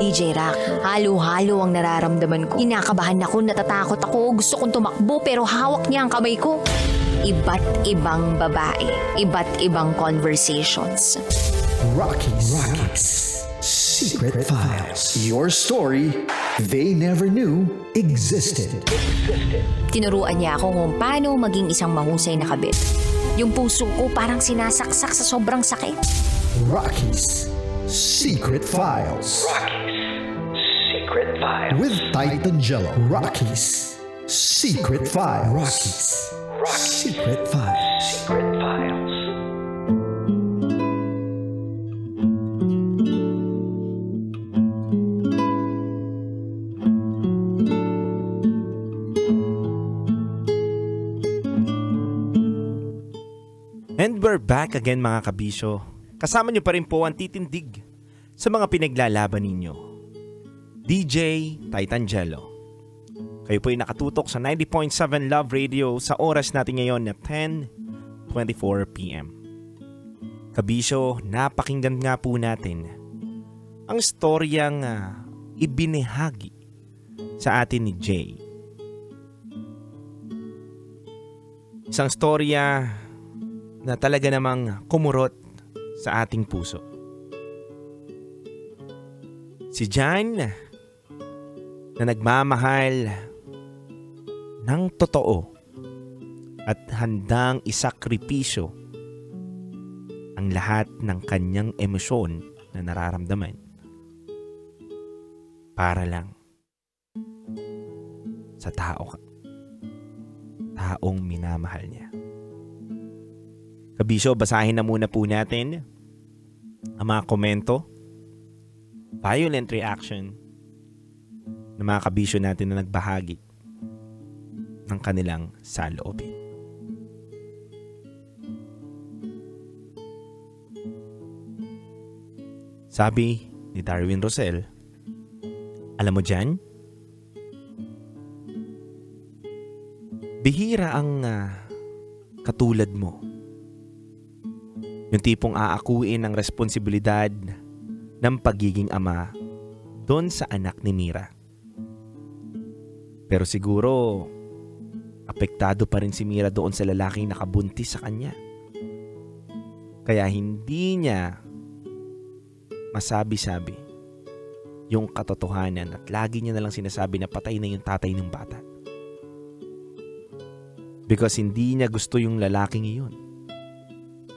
DJ Rocky, halo-halo ang nararamdaman ko. Kinakabahan ako, natatakot ako, gusto kong tumakbo pero hawak niya ang kamay ko. Iba't ibang babae, iba't ibang conversations. Rocky's Secret Files. Your story they never knew existed. Tinuruan niya ako kung paano maging isang mahusay na kabit. Yung puso ko parang sinasaksak sa sobrang sakit. Rocky's Secret Files. Secret Files. With Titan Jello. Rocky's Secret Files. Rocky's Secret Files. Secret Files. And we're back again mga kabisyo. Kasama niyo pa rin po ang titindig sa mga pinaglalaban ninyo. DJ Titan Jello. Kayo po ay nakatutok sa 90.7 Love Radio sa oras natin ngayon na 10:24 PM. Kabisyo, napakinggan nga po natin ang storyang ibinahagi sa atin ni Jay. Isang storya na talaga namang kumurot sa ating puso. Si Jan na nagmamahal ng totoo at handang isakripisyo ang lahat ng kanyang emosyon na nararamdaman para lang sa taong minamahal niya. Kabisyo, basahin na muna po natin ang mga komento, violent reaction ng mga kabisyo natin na nagbahagi ng kanilang saloobin. Sabi ni Darwin Rosel, alam mo dyan, bihira ang katulad mo. Yung tipong aakuin ang responsibilidad ng pagiging ama doon sa anak ni Mira. Pero siguro, apektado pa rin si Mira doon sa lalaking nakabuntis sa kanya. Kaya hindi niya masabi-sabi yung katotohanan at lagi niya nalang sinasabi na patay na yung tatay ng bata. Because hindi niya gusto yung lalaking iyon.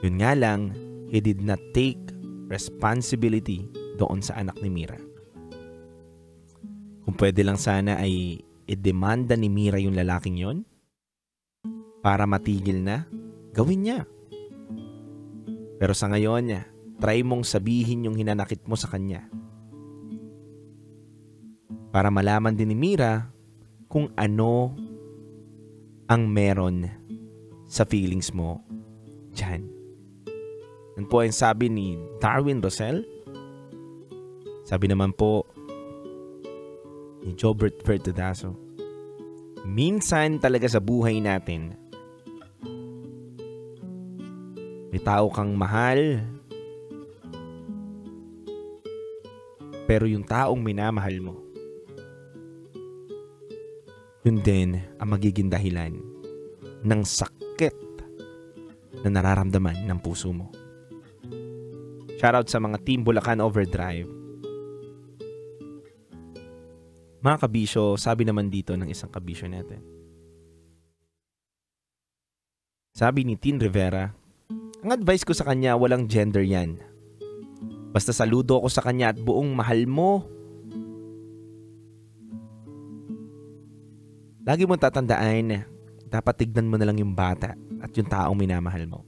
Yun nga lang, he did not take responsibility doon sa anak ni Mira. Kung pwede lang sana ay i-demanda ni Mira yung lalaking yon para matigil na, gawin niya. Pero sa ngayon, try mong sabihin yung hinanakit mo sa kanya. Para malaman din ni Mira kung ano ang meron sa feelings mo dyan. Yan po ang sabi ni Darwin Rosel. Sabi naman po ni Jobert Vertudaso, minsan talaga sa buhay natin, may tao kang mahal, pero yung taong minamahal mo, yun din ang magiging dahilan ng sakit na nararamdaman ng puso mo. Shoutout sa mga Team Bulacan Overdrive. Mga kabisyo, sabi naman dito ng isang kabisyo natin. Sabi ni Tin Rivera, ang advice ko sa kanya, walang gender yan. Basta saludo ako sa kanya at buong mahal mo. Lagi mong tatandaan, dapat tignan mo na lang yung bata at yung taong minamahal mo.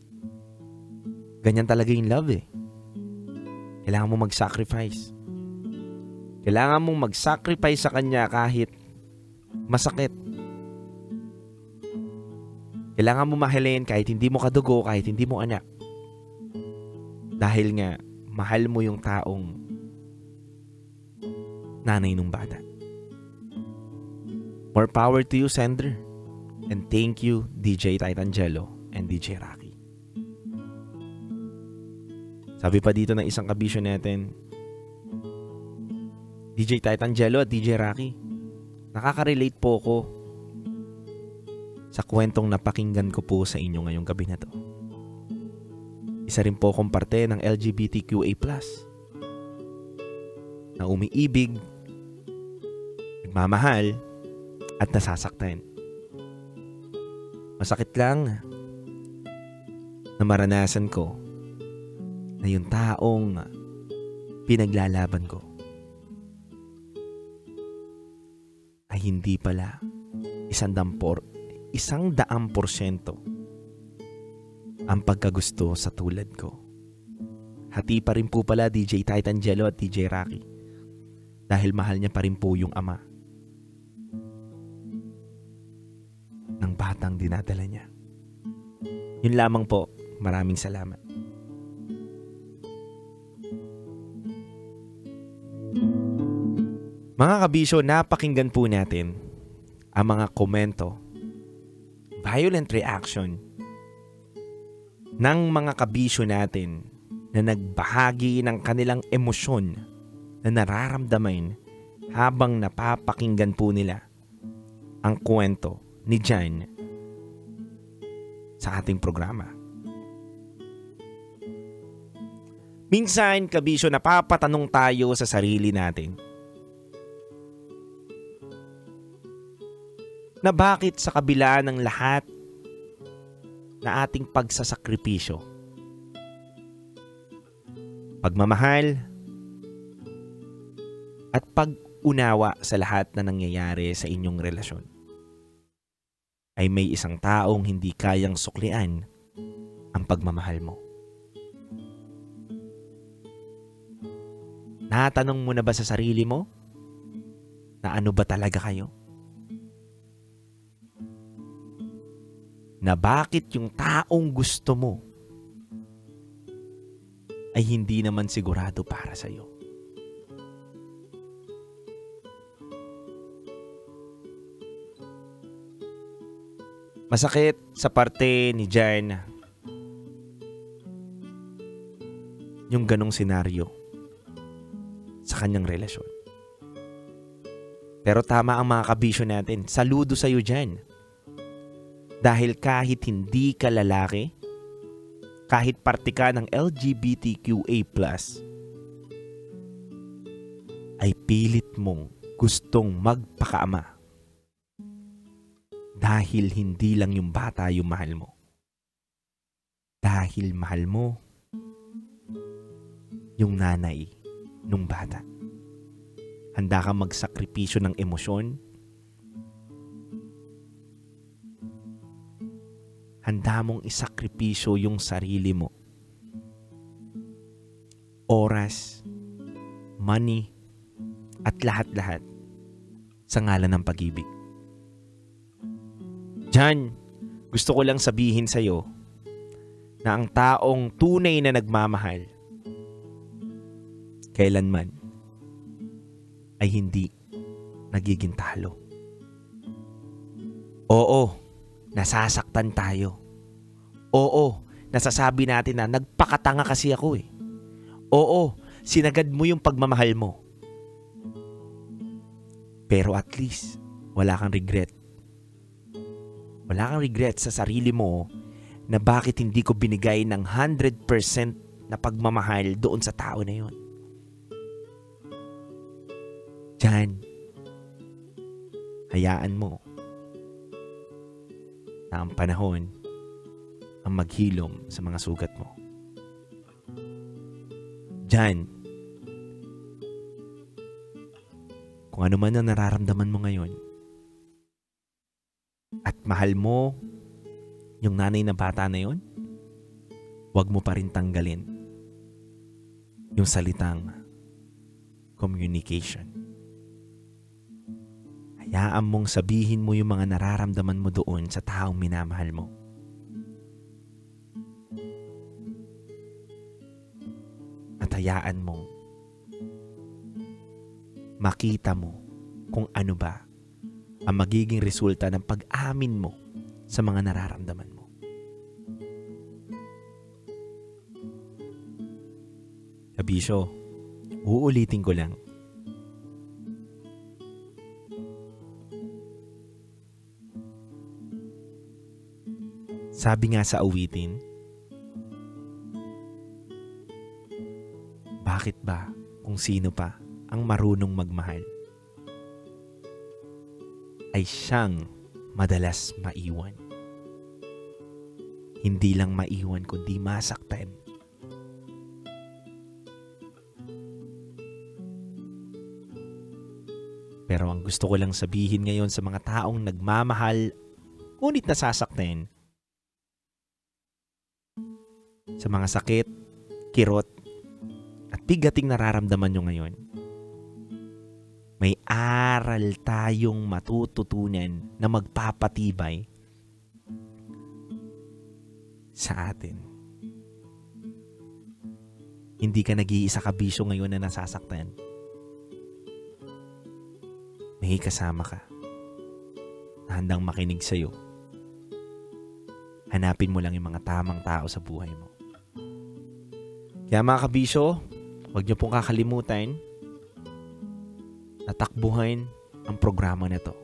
Ganyan talaga yung love eh. Kailangan mo mag-sacrifice. Kailangan mong mag-sacrifice sa kanya kahit masakit. Kailangan mo mahalin kahit hindi mo kadugo, kahit hindi mo anak. Dahil nga, mahal mo yung taong nanay nung bata. More power to you, sender. And thank you, DJ Titan Jello and DJ Rocky. Sabi pa dito ng isang kabisyo natin, DJ Titangelo at DJ Rocky, nakaka-relate po ko sa kwentong napakinggan ko po sa inyo ngayong gabi na to. Isa rin po akong parte ng LGBTQA+, na umiibig, nagmamahal, at nasasaktan. Masakit lang na maranasan ko na yung taong pinaglalaban ko ay hindi pala 100% ang pagkagusto sa tulad ko. Hati pa rin po pala DJ Titangelo at DJ Rocky dahil mahal niya pa rin po yung ama ng batang dinadala niya. Yun lamang po. Maraming salamat. Mga kabisyo, napakinggan po natin ang mga komento, violent reaction ng mga kabisyo natin na nagbahagi ng kanilang emosyon na nararamdaman habang napapakinggan po nila ang kwento ni Jan sa ating programa. Minsan, kabisyo, napapatanong tayo sa sarili natin na bakit sa kabila ng lahat na ating pagsasakripisyo, pagmamahal, at pag-unawa sa lahat na nangyayari sa inyong relasyon, ay may isang taong hindi kayang suklian ang pagmamahal mo. Natanong mo na ba sa sarili mo na ano ba talaga kayo? Na bakit yung taong gusto mo ay hindi naman sigurado para sa'yo? Masakit sa parte ni Jan yung ganong senaryo sa kanyang relasyon. Pero tama ang mga kabisyo natin. Saludo sa'yo dyan. Dahil kahit hindi ka lalaki, kahit parte ka ng LGBTQA+, ay pilit mong gustong magpakaama. Dahil hindi lang yung bata yung mahal mo. Dahil mahal mo yung nanay nung bata. Handa ka magsakripisyo ng emosyon. Handa mong isakripisyo yung sarili mo. Oras, money, at lahat-lahat sa ngalan ng pag-ibig. Diyan, gusto ko lang sabihin sa'yo na ang taong tunay na nagmamahal kailanman ay hindi nagiging talo. Oo, nasasaktan tayo. Oo, nasasabi natin na nagpakatanga kasi ako eh. Oo, sinagad mo yung pagmamahal mo. Pero at least, wala kang regret. Wala kang regret sa sarili mo na bakit hindi ko binigay ng 100% na pagmamahal doon sa tao na yun. Diyan, hayaan mo na ang panahon ang maghilom sa mga sugat mo. Diyan, kung ano man ang nararamdaman mo ngayon at mahal mo yung nanay na bata na yun, huwag mo pa rin tanggalin yung salitang communication. Hayaan mong sabihin mo yung mga nararamdaman mo doon sa taong minamahal mo. At hayaan mong makita mo kung ano ba ang magiging resulta ng pag-amin mo sa mga nararamdaman mo. Kabisyo, uulitin ko lang. Sabi nga sa awitin, bakit ba kung sino pa ang marunong magmahal ay siyang madalas maiwan? Hindi lang maiwan kundi masaktan. Pero ang gusto ko lang sabihin ngayon sa mga taong nagmamahal ngunit nasasaktan, sa mga sakit, kirot, at bigating nararamdaman nyo ngayon, may aral tayong matututunan na magpapatibay sa atin. Hindi ka nag-iisa kabisyo ngayon na nasasaktan. May kasama ka na handang makinig sa'yo. Hanapin mo lang yung mga tamang tao sa buhay mo. Kaya mga kabisyo, huwag niyo pong kakalimutan na takbuhan ang programa na to.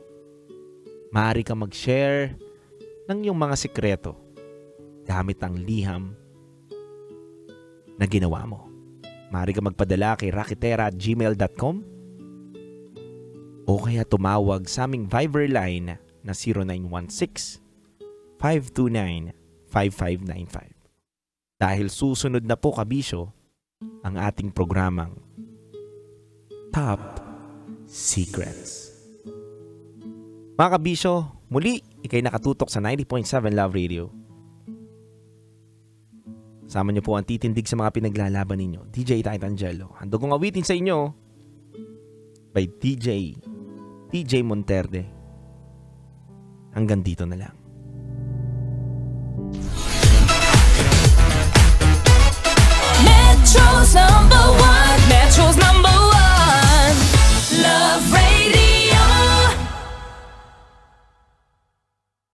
Maaari ka mag-share ng iyong mga sikreto gamit ang liham na ginawa mo. Maaari ka magpadala kay rakitera@gmail.com o kaya tumawag sa aming Viber line na 0916-529-5595. Dahil susunod na po kabisyo ang ating programang Top Secrets. Mga kabisyo, muli ikay nakatutok sa 90.7 Love Radio. Sama niyo po ang titindig sa mga pinaglalaban ninyo, DJ Titangelo. Handog kong awitin sa inyo by DJ Monterde. Hanggang dito na lang.